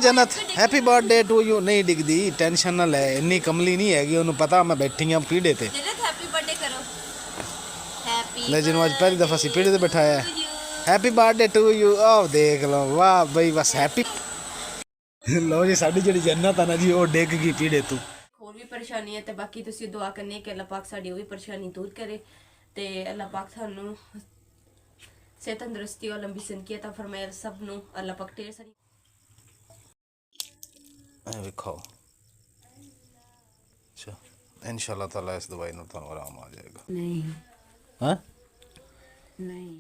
जन्नत happy birthday to you. नहीं डिगदी, tension ना ले, इन्नी कमली नहीं हैगी, उन्हें पता मैं बैठी हाँ पीढ़े ते। जन्नत हैप्पी बर्थडे करो। हैप्पी ले जिन्हों आज पहली दफा सी पीढ़े ते बैठाया है। Happy birthday to you. आओ देख लो, वाह भाई बस हैप्पी। लो जी साडी जेड़ी जन्नत है ना जी, वो डिग गई पीढ़े तू। ਹੋਰ ਵੀ ਪਰੇਸ਼ਾਨੀ ਹੈ ਤੇ ਬਾਕੀ ਤੁਸੀਂ ਦੁਆ ਕਰਨੀ ਕਿ ਅੱਲਾਹ ਪਾਕ ਸਾਡੀ ਉਹ ਵੀ ਪਰੇਸ਼ਾਨੀ ਦੂਰ ਕਰੇ ਤੇ ਅੱਲਾਹ ਪਾਕ ਸਾਨੂੰ ਸਿਹਤ ਤੰਦਰੁਸਤੀ ਔਰ ਲੰਬੀ ਜ਼ਿੰਦਗੀ عطا ਫਰਮਾਏ ਸਭ ਨੂੰ। ਅੱਲਾਹ ਪਾਕ ਢੇਰ ਸਾਰੀ देखो अच्छा, इंशाल्लाह ताला इस दवाई में तो आराम आ जाएगा। नहीं हाँ नहीं।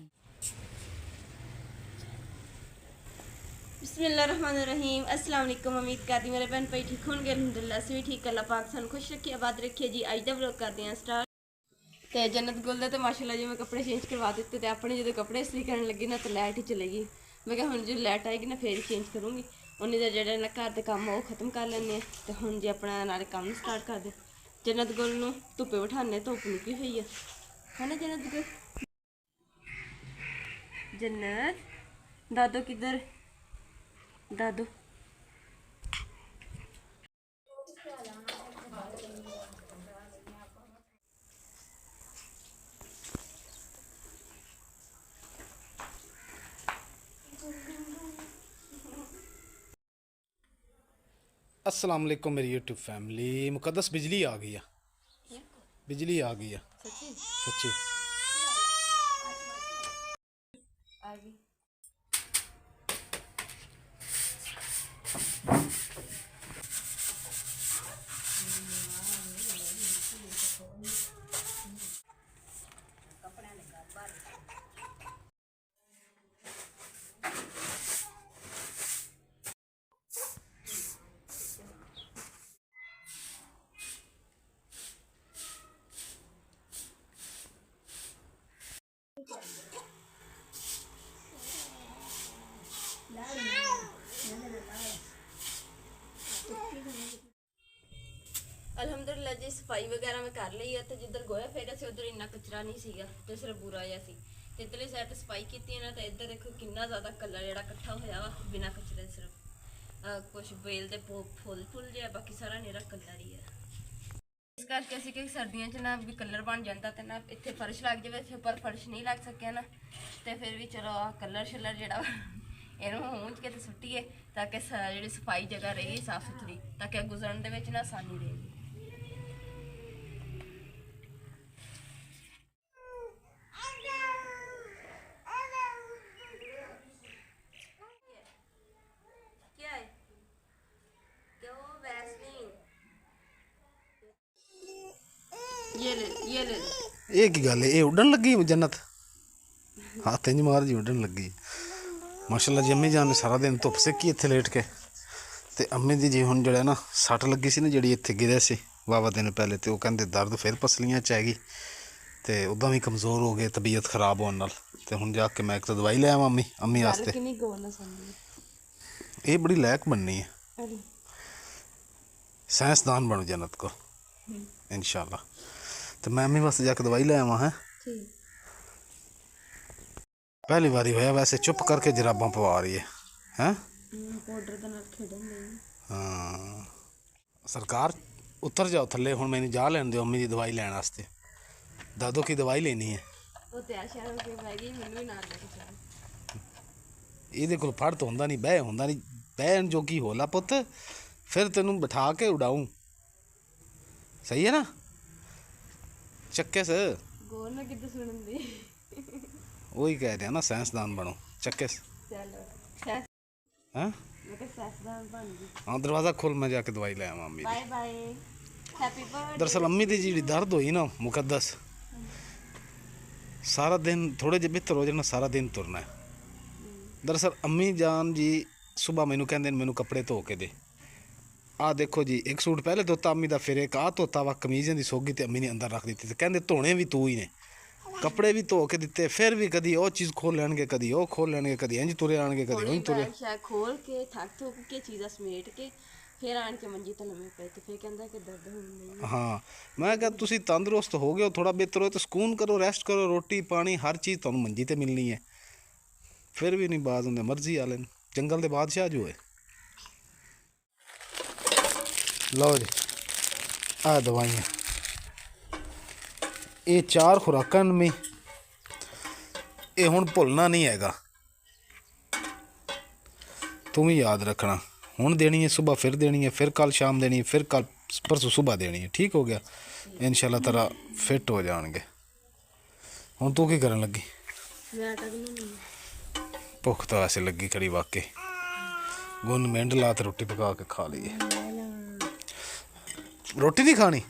बिस्मिल्लाहिर्रहमानिर्रहीम। अस्सलाम वालेकुम। उम्मीद करती मेरे बहन भाई ठीक होंगे। अल्हम्दुलिल्लाह असीं भी ठीक। अल्लाह पाक सानू खुश रखे, आबाद रखे जी। अज दा व्लॉग करते हैं स्टार्ट। ਤੇ ਜੰਨਤ ਗੁੱਲ ਦੇ ਤੇ ਮਾਸ਼ਾਅੱਲਾ ਜੀ ਮੈਂ ਕੱਪੜੇ ਚੇਂਜ ਕਰਵਾ ਦਿੱਤੇ ਤੇ ਆਪਣੇ ਜਦੋਂ ਕੱਪੜੇ ਇਸਤਰੀ ਕਰਨ ਲੱਗੀ ਨਾ ਤਾਂ ਲਾਈਟ ਹੀ ਚਲੀ ਗਈ। ਮੈਂ ਕਿਹਾ ਹੁਣ ਜੇ ਲਾਈਟ ਆਏਗੀ ਨਾ ਫੇਰ ਹੀ ਚੇਂਜ ਕਰੂੰਗੀ। ਉਹਨੇ ਦਾ ਜਿਹੜੇ ਨਾ ਘਰ ਦੇ ਕੰਮ ਉਹ ਖਤਮ ਕਰ ਲੈਣੇ ਆ ਤੇ ਹੁਣ ਜੇ ਆਪਣਾ ਨਾਲੇ ਕੰਮ ਸਟਾਰਟ ਕਰ ਦੇ। ਜੰਨਤ ਗੁੱਲ ਨੂੰ ਧੁੱਪੇ ਬਿਠਾਣੇ, ਧੁੱਪ ਨਿਕਲੀ ਹੋਈ ਆ ਹੈ ਨਾ ਜੰਨਤ ਗੁੱਲ। जन्नत दादो किधर? दादो अस्सलाम वालेकुम मेरी यूट्यूब फैमिली। मुकद्दस बिजली आ गई है, बिजली आ गई है सच्ची। आ गई। अल्हम्दुलिल्लाह जी सफाई वगैरह मैं कर ली है तो जिधर गोया फेरा से उधर इन्ना कचरा नहीं सीगा ते सिर्फ बुरा जिहा सी ते इधरली साइड सफाई की ना तो इधर देखो कितना ज़्यादा कलर जिहड़ा इकट्ठा होया वा बिना कचरे सिर्फ कुछ बेल दे फुल फुल जिहा बाकी सारा नेरा कलर ही है। इस करके असीं कि सर्दियों च ना भी कलर बन जाता तो ना इत्थे फर्श लग जाए इत्थे पर फर्श नहीं लग सकिया ना तो फिर भी चलो कलर शलर जिहड़ा इन्हूं हूंज के तो सुट्टीए ताकि जिहड़ी सफाई जगह रहेगी साफ सुथरी ताकि गुजरन दे विच ना आसानी रहेगी। ये की गल है, ये उड़न लगी जन्नत हाथ इंज मार जी उड़न लगी माशाल्लाह जी। अम्मी जान ने सारा दिन धुप सेकी इत्थे लेट के ते अम्मी दी जी हुण जिहड़ा ना सट लगी सी ना जिहड़ी इत्थे गिरे सी वावा दिन पहले ते ओह कहंदे दर्द फिर पसलियां च हैगी ते उदां भी कमज़ोर हो गए तबीयत खराब होने नाल ते हुण जाके मैं एक तो दवाई ले आवां अम्मी वास्ते। ये बड़ी लैक बननी है, साइंसदान बनो जन्नत को इंशाल्लाह। तो मैं अम्मी वास्ते जाके दवाई ले आवां है। पहली बारी होया वैसे चुप करके जराबां पवा रही है हैं। हाँ सरकार उतर जाओ थल्ले, हुण मैनूं जा लैण दिओ अम्मी दी दवाई लैण वास्ते। दादो की दवाई लेनी है। ਇਹਦੇ ਕੋਲ ਫੜ ਤਾਂ ਹੁੰਦਾ ਨਹੀਂ, ਬਹਿ ਹੁੰਦਾ ਨਹੀਂ, ਬਹਿਣ ਜੋਗੀ ਹੋ ਲਾ ਪੁੱਤ, ਫਿਰ ਤੈਨੂੰ ਬਿਠਾ ਕੇ ਉਡਾਊਂ ਸਹੀ ਹੈ ਨਾ ਚੱਕੇ ਸ ਗੋਲ ਨਾ ਕਿੱਦਾਂ ਸੁਣਨ ਦੀ ਉਹੀ ਕਹਿ ਰਿਹਾ ਨਾ ਸਾਇੰਸਦਾਨ ਬਣੋ ਚੱਕੇ ਸ। ਚਲੋ हाँ मैं कहा साइंसदान बन गई। हाँ दरवाज़ा खोल, मैं जाके दवाई ले आवां अम्मी दी। Bye bye happy birthday. दरअसल अम्मी दी जी दर्द हुई ना मुकद्दस सारा दिन थोड़े जे बेहतर हो जाना सारा दिन तुरना है। दरअसल अम्मी जान जी सुबह मैनू कहते मैनू कपड़े धो के दे। आ देखो जी एक सूट पहले धोता अम्मी का, फिर एक आ धोता वा कमीज़ की सोगी तो अम्मी ने अंदर रख दी थी। कहते धोने भी तू ही ने, कपड़े भी धो के दिते, फिर भी कदी वो चीज़ खोल लैणगे, कदी वो खोल लैणगे, कदी इंज तुरे आणगे, कदी उंज तुरे। खोल के थक थुक के चीज़ां समेट के फिर आन के मंजी ते लम्मे पे ते फिर कहंदा कि दर्द होंदी। हाँ मैं क्या तुसी तंदुरुस्त हो गए हो, थोड़ा बेहतर हो तो सुकून करो, रेस्ट करो, रोटी पानी हर चीज़ तुहानूं मंजी ते मिलनी है। फिर भी नहीं बाज होंदे, मर्जी आले जंगल दे बादशाह जो है। ਲਓ ਜੀ ਆ ਦਵਾਈਆਂ, ਇਹ 4 ਖੁਰਾਕਾਂ ਨੇ। ਇਹ ਹੁਣ ਭੁੱਲਣਾ ਨਹੀਂ ਹੈਗਾ, ਤੂੰ ਵੀ ਯਾਦ ਰੱਖਣਾ। ਹੁਣ ਦੇਣੀ ਹੈ ਸੁਬਾਹ, ਫਿਰ ਦੇਣੀ ਹੈ, ਫਿਰ ਕੱਲ ਸ਼ਾਮ ਦੇਣੀ ਹੈ, ਫਿਰ ਕੱਲ ਪਰਸੋਂ ਸੁਬਾਹ ਦੇਣੀ ਹੈ। ਠੀਕ ਹੋ ਗਿਆ? ਇਨਸ਼ਾਅੱਲਾ ਤਾਲਾ ਫਿੱਟ ਹੋ ਜਾਣਗੇ। ਹੁਣ ਤੂੰ ਕੀ ਕਰਨ ਲੱਗੀ? ਭੁੱਖ ਤਾਂ ਵੈਸੇ ਲੱਗੀ ਖੜੀ ਵਾਕਈ। ਗੁੰਨ ਮਿੰਟ ਲਾ ਤੇ ਰੋਟੀ ਪਕਾ ਕੇ ਖਾ ਲਈਏ। ਰੋਟੀ ਨਹੀਂ ਖਾਣੀ?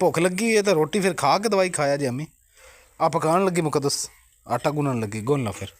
ਭੁੱਖ ਲੱਗੀ ਹੈ ਤਾਂ ਰੋਟੀ ਫਿਰ ਖਾ ਕੇ ਦਵਾਈ ਖਾਇਆ ਜੇ। ਅੰਮੀ ਆ ਪਕਾਉਣ ਲੱਗੀ ਮੁਕੱਦਸ, ਆਟਾ ਗੁੰਨਣ ਲੱਗੀ, ਗੁੰਨ ਲਾ ਫਿਰ।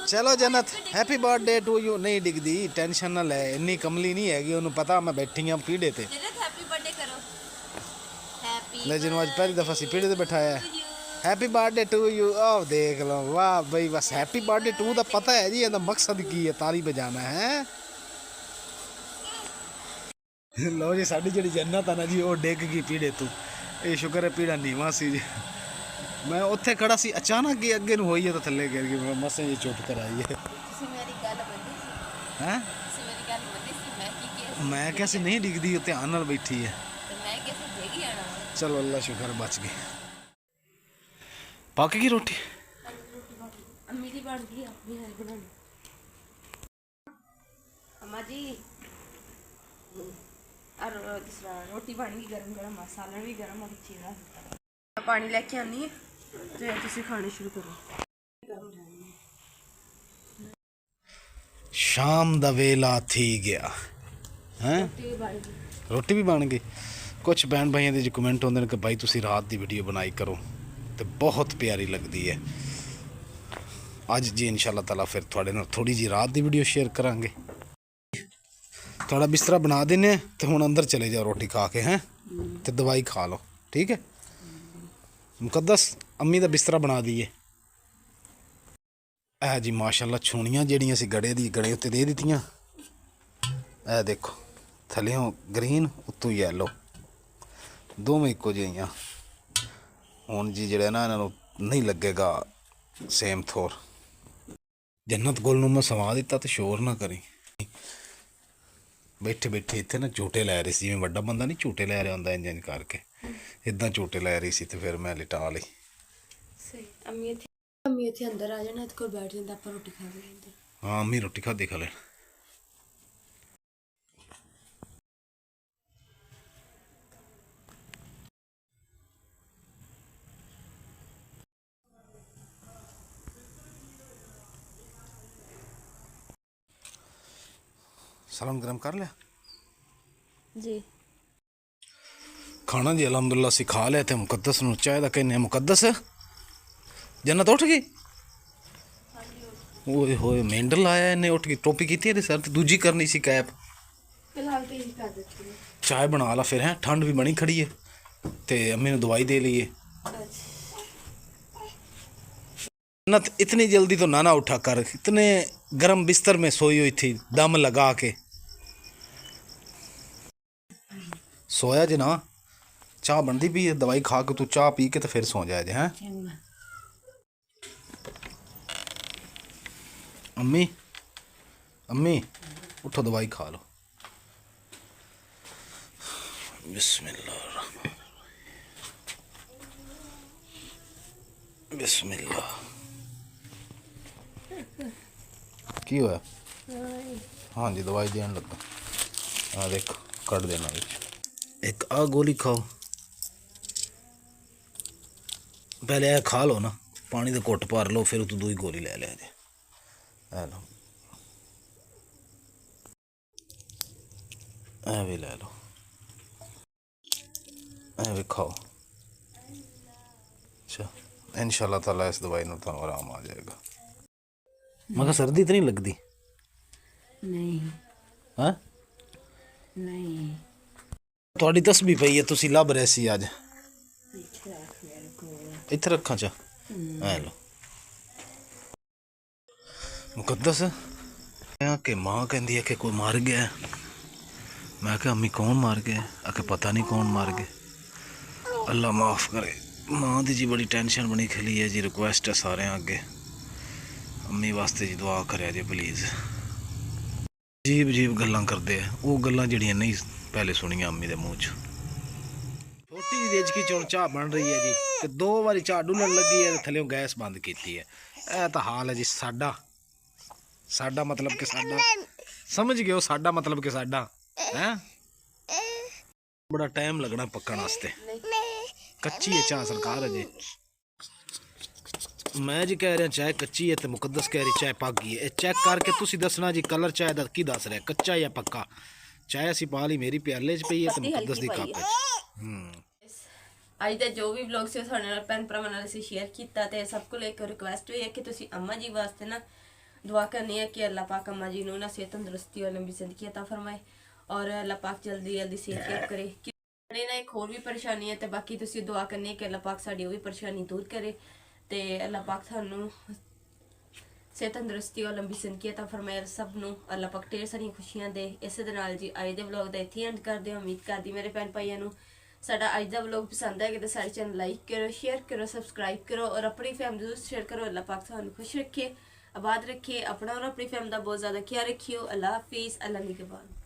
ਚਲੋ ਜੰਨਤ, ਹੈਪੀ ਬਰਥਡੇ ਟੂ ਯੂ। ਨਹੀਂ ਡਿੱਗਦੀ, ਟੈਨਸ਼ਨ ਨਾ ਲੈ, ਇੰਨੀ ਕਮਲੀ ਨਹੀਂ ਹੈਗੀ, ਉਹਨੂੰ ਪਤਾ ਮੈਂ ਬੈਠੀ ਆ ਪੀੜੇ ਤੇ। ਹੈਪੀ ਬਰਥਡੇ ਕਰੋ। ਹੈਪੀ ਲੈ ਜਿਹਨੂੰ ਅੱਜ ਪਹਿਲੀ ਦਫਾ ਅਸੀਂ ਪੀੜੇ ਤੇ ਬਿਠਾਇਆ। Happy birthday to you. ਆਹ ਦੇਖ ਲਓ, ਵਾਹ ਬਈ, ਬਸ ਹੈਪੀ ਬਰਥਡੇ ਟੂ ਦਾ ਪਤਾ ਹੈ ਜੀ, ਇਹਦਾ ਮਕਸਦ ਕੀ ਹੈ? ਤਾਲੀ ਬਜਾਣਾ ਹੈ। ਲਓ ਜੀ, ਸਾਡੀ ਜਿਹੜੀ ਜੰਨਤ ਆ ਨਾ ਜੀ, ਉਹ ਡਿੱਗ ਗਈ ਪੀੜੇ ਤੋਂ। ਇਹ ਸ਼ੁਕਰ ਹੈ ਪੀੜਾ ਨੀਵਾਂ ਸੀ ਜੀ। ਮੈਂ ਉੱਥੇ ਖੜਾ ਸੀ, ਅਚਾਨਕ ਹੀ ਅੱਗੇ ਨੂੰ ਹੋਈ ਹੈ ਤਾਂ ਥੱਲੇ ਗਿਰ ਗਈ। ਮੈਂ ਮਸਾਂ ਜੀ ਚੁੱਪ ਕਰਾਈ ਹੈ। ਤੁਸੀਂ ਮੇਰੀ ਗੱਲ ਮੰਨੀ ਸੀ? ਹੈਂ? ਤੁਸੀਂ ਮੇਰੀ ਗੱਲ ਮੰਨੀ ਸੀ? ਮੈਂ ਕੀ ਕਿਹਾ? ਮੈਂ ਕਿਹਾ ਸੀ ਨਹੀਂ ਡਿੱਗਦੀ, ਉਹ ਧਿਆਨ ਨਾਲ ਬੈਠੀ ਹੈ। ਤੇ ਮੈਂ ਕਿਹਾ ਸੀ ਡਿੱਗ ਜਾਣਾ। ਚਲੋ ਅੱਲਾ ਸ਼ੁਕਰ ਬਚ ਗਈ। ਪੱਕ ਗਈ ਰੋਟੀ? ਅੰਮੀ ਦੀ ਬਣ ਗਈ, ਆਪਣੀ ਹੈ ਬਣਾਉਣੀ। अम्मा जी और दूसरा रोटी बन गई गरम गरम, सालन भी गरम और चीज़ पानी लेके आनी है तो तुम खाने शुरू करो। शाम दा वेला थी गया है, रोटी भी बन गई। कुछ भैन भाइयों के कमेंट आते हैं कि भाई तुसी रात की वीडियो बनाई करो, तो बहुत प्यारी लगती है। अज जी इंशाअल्लाह ताला फिर थोड़े नाल थोड़ी जी रात की वीडियो शेयर करांगे। थोड़ा बिस्तरा बना देने, तो हुण अंदर चले जाओ रोटी खा के, हैं तो दवाई खा लो, ठीक है? मुकद्दस अम्मी का बिस्तरा बना दीए। ए जी माशाल्लाह छूनियां जिहड़ियां सी गड़े उत्ते दे दित्तियां। ए देखो थल्लियों ग्रीन उत्तों येलो, दोवें इक्को जिहियां। हुण जी जिहड़ा ना इन्हां नूं नहीं लगेगा सेम थोर। जन्नत कोल नूं मैं सवा दित्ता ते शोर ना करी। बैठे बैठे इत्थे ना झूटे लै रही सी, जिवें वड्डा बंदा नहीं झूटे लै रहा हुंदा इंज करके, इदां झूटे लै रही सी ते फिर मैं लिटा लई। सही अम्मी इत्थे अंदर आ जाना, इत्थे कोल बैठ जांदा, आपां रोटी खा के लैंदे। हाँ अम्मी रोटी खाधी खा ले। सलाम गरम कर लिया जी? खाना जी अलहमदुल्ला असीं खा लिया। तो मुकद्दस नूं चाह दा कहने। मुकद्दस जन्नत उठ गई? ओए होए मेंढल आया इन्हें, उठ गई। टोपी की थी सर, तो दूजी करनी सी कैप। फिलहाल तो यही कर देती हूँ। चाय बना ला फिर, है ठंड भी बनी खड़ी है। तो अम्मी ने दवाई दे ली है। जन्नत इतनी जल्दी तो ना उठा कर, इतने गर्म बिस्तर में सोई हुई थी दम लगा के। सोया जे ना, चाह बनती पी है, दवाई खा के तू चाह पी के तो फिर सो जाए जे। हैं अम्मी अम्मी उठो दवाई खा लो। बिस्मिल्लाह बिस्मिल्लाह। की होया? हाँ जी दवाई देन लगा। हाँ देखो कट देना बिच। एक आ गोली खाओ, पहले यह खा लो ना, पानी का घुट भर लो, फिर तू दूई गोली ले लिया जे। ए लो ए भी ले लो, ए भी खाओ। अच्छा इंशाल्लाह ताला इस दवाई में तो आराम आ जाएगा। मगर सर्दी तो नहीं लगती? नहीं हाँ नहीं थोड़ी तस्बीह पई है, तुसी लभ रहे सी अज। ਇੱਥੇ ਰੱਖਾਂ ਚਾ ਐ ਲੋ ਮੁਕੱਦਸ ਕਿ ਮਾਂ ਕਹਿੰਦੀ ਹੈ ਕਿ ਕੋਈ ਮਰ ਗਿਆ। मैं क्या अम्मी कौन मार गए? आके पता नहीं कौन मार गए। अल्लाह माफ़ करे। मां दी जी बड़ी टेंशन बनी खली है जी। रिक्वेस्ट है सारे अगे अम्मी वास्ते जी दुआ करे जी प्लीज़। अजीब अजीब गल्लां करते हैं वो गल्लां जड़ियां नहीं पहले सुनिया अम्मी दे मुँह च। छोटी रेजकी चुन चाह बन रही है जी ते 2 बारी चाह डुलन लगी है थल्लों गैस बंद की है। यह तो हाल है जी साडा। साडा मतलब कि साडा समझ गए हो? साडा मतलब कि साडा है बड़ा टाइम लगना पकन वास्ते। कच्ची है चाह सरकार अजे। मैं जी कह रहा चाय कच्ची है तो मुकद्दस कह रही चाय पक गई है। चेक करके तुसी दसना जी कलर चाय दा की दस रहा कच्चा या पक्का। चाय असी पा ली मेरी प्याले च पई है तो मुकद्दस दी कप च। ਅੱਜ ਦਾ ਜੋ ਵੀ ਵਲੌਗ ਸੀ ਤੁਹਾਡੇ ਨਾਲ ਭੈਣ ਭਰਾਵਾਂ ਨਾਲ ਅਸੀਂ ਸ਼ੇਅਰ ਕੀਤਾ ਤੇ ਸਭ ਕੋਲ ਇੱਕ ਰਿਕੁਐਸਟ ਵੀ ਹੈ ਕਿ ਤੁਸੀਂ ਅੰਮਾ ਜੀ ਵਾਸਤੇ ਨਾ ਦੁਆ ਕਰਨੀ ਹੈ ਕਿ ਅੱਲਾਹ ਪਾਕ ਅੰਮਾ ਜੀ ਨੂੰ ਨਾ ਸਿਹਤ ਤੰਦਰੁਸਤੀ और लंबी जिंदगी अता फरमाए और अल्लाह पाक जल्दी जल्दी सेहत करे। ਸਾਡੇ ਨਾਲ ਇੱਕ ਹੋਰ ਵੀ ਪਰੇਸ਼ਾਨੀ ਹੈ ਤੇ ਬਾਕੀ ਤੁਸੀਂ ਦੁਆ ਕਰਨੀ ਹੈ ਕਿ ਅੱਲਾਹ ਪਾਕ ਸਾਡੀ ਉਹ ਵੀ ਪਰੇਸ਼ਾਨੀ ਦੂਰ ਕਰੇ ਤੇ ਅੱਲਾਹ ਪਾਕ ਸਾਨੂੰ ਸਿਹਤ ਤੰਦਰੁਸਤੀ और लंबी जिंदगी अता फरमाए। ਸਭ ਨੂੰ ਅੱਲਾਹ ਪਾਕ ਢੇਰ ਸਾਰੀਆਂ ਖੁਸ਼ੀਆਂ ਦੇ। ਇਸੇ ਦੇ ਨਾਲ ਜੀ ਅੱਜ ਦੇ ਵਲੌਗ ਦਾ ਇੱਥੇ ਐਂਡ ਕਰਦੇ ਹਾਂ। ਉਮੀਦ ਕਰਦੀ ਮੇਰੇ ਭੈਣ ਭਾਈਆਂ ਨੂੰ ਸਾਡਾ ਅੱਜ ਦਾ ਵਲੌਗ ਪਸੰਦ ਆਇਆ ਕਿ ਸਾਡੇ ਚੈਨਲ ਲਾਈਕ ਕਰੋ, शेयर करो, सब्सक्राइब करो और अपनी फैमिली जरूर शेयर करो। अल्लाह पाक ਤੁਹਾਨੂੰ खुश रखे, आबाद रखे, अपना और अपनी फैमिली का बहुत ज़्यादा ख्याल रखियो। अल्लाह हाफिज़, अल्लाह निगहबान।